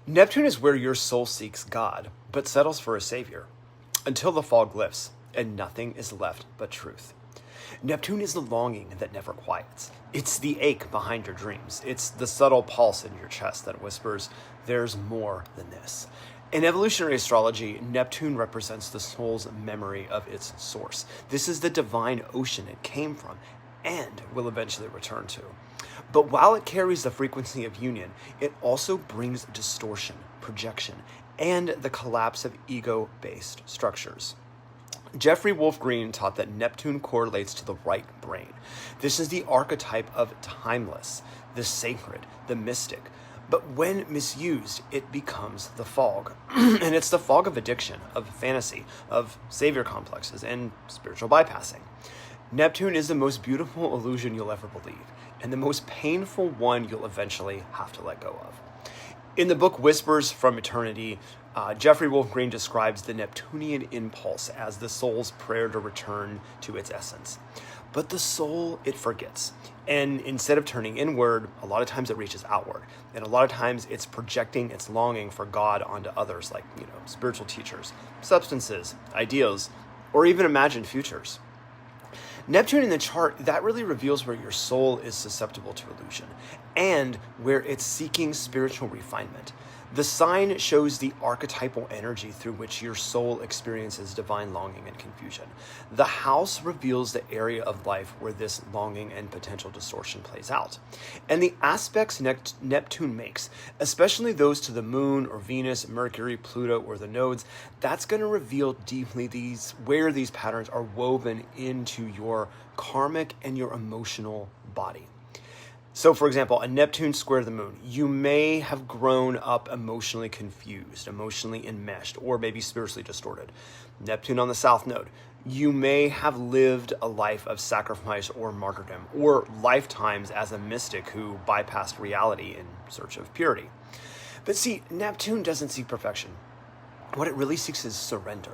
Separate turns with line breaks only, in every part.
Neptune is where your soul seeks God, but settles for a savior, until the fog lifts and nothing is left but truth. Neptune is the longing that never quiets. It's the ache behind your dreams. It's the subtle pulse in your chest that whispers, there's more than this. In evolutionary astrology, Neptune represents the soul's memory of its source. This is the divine ocean it came from and will eventually return to. But while it carries the frequency of union, it also brings distortion, projection, and the collapse of ego-based structures. Jeffrey Wolf Green taught that Neptune correlates to the right brain. This is the archetype of timeless, the sacred, the mystic. But when misused, it becomes the fog. And it's the fog of addiction, of fantasy, of savior complexes, and spiritual bypassing. Neptune is the most beautiful illusion you'll ever believe, and the most painful one you'll eventually have to let go of. In the book Whispers from Eternity, Jeffrey Wolf Green describes the Neptunian impulse as the soul's prayer to return to its essence. But the soul, it forgets. And instead of turning inward, a lot of times it reaches outward. And a lot of times it's projecting its longing for God onto others, like, spiritual teachers, substances, ideals, or even imagined futures. Neptune in the chart, that really reveals where your soul is susceptible to illusion and where it's seeking spiritual refinement. The sign shows the archetypal energy through which your soul experiences divine longing and confusion. The house reveals the area of life where this longing and potential distortion plays out. And the aspects Neptune makes, especially those to the moon or Venus, Mercury, Pluto, or the nodes, that's going to reveal deeply where these patterns are woven into your karmic and your emotional body. So, for example, a Neptune square the moon, you may have grown up emotionally confused, emotionally enmeshed, or maybe spiritually distorted. Neptune on the south node, you may have lived a life of sacrifice or martyrdom, or lifetimes as a mystic who bypassed reality in search of purity. But see, Neptune doesn't seek perfection. What it really seeks is surrender.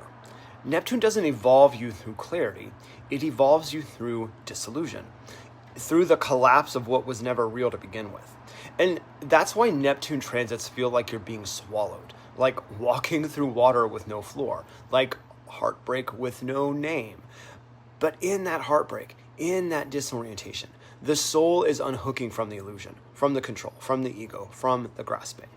Neptune doesn't evolve you through clarity, it evolves you through disillusion, through the collapse of what was never real to begin with. And that's why Neptune transits feel like you're being swallowed, like walking through water with no floor, like heartbreak with no name. But in that heartbreak, in that disorientation, the soul is unhooking from the illusion, from the control, from the ego, from the grasping.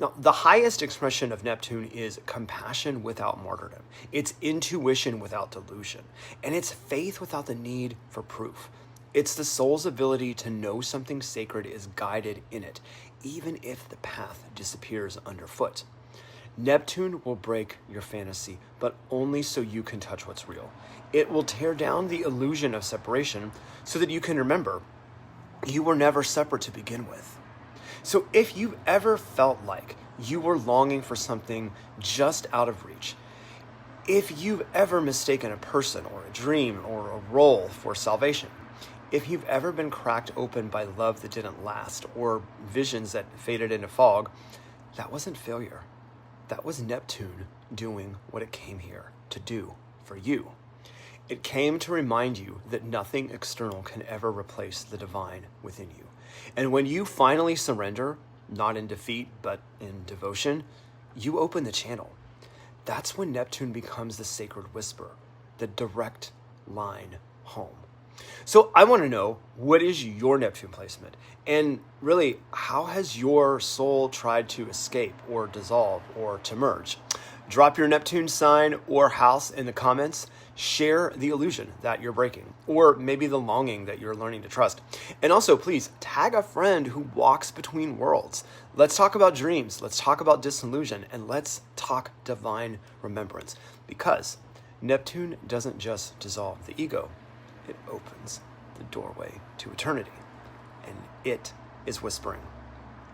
Now, the highest expression of Neptune is compassion without martyrdom. It's intuition without delusion. And it's faith without the need for proof. It's the soul's ability to know something sacred is guided in it, even if the path disappears underfoot. Neptune will break your fantasy, but only so you can touch what's real. It will tear down the illusion of separation so that you can remember you were never separate to begin with. So if you've ever felt like you were longing for something just out of reach, if you've ever mistaken a person or a dream or a role for salvation, if you've ever been cracked open by love that didn't last or visions that faded into fog, that wasn't failure. That was Neptune doing what it came here to do for you. It came to remind you that nothing external can ever replace the divine within you. And when you finally surrender, not in defeat, but in devotion, you open the channel. That's when Neptune becomes the sacred whisper, the direct line home. So I want to know, what is your Neptune placement? And really, how has your soul tried to escape or dissolve or to merge? Drop your Neptune sign or house in the comments. Share the illusion that you're breaking, or maybe the longing that you're learning to trust. And also, please tag a friend who walks between worlds. Let's talk about dreams. Let's talk about disillusion, and let's talk divine remembrance. Because Neptune doesn't just dissolve the ego. It opens the doorway to eternity, and it is whispering.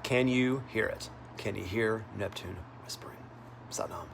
Can you hear it? Can you hear Neptune whispering? Satnam.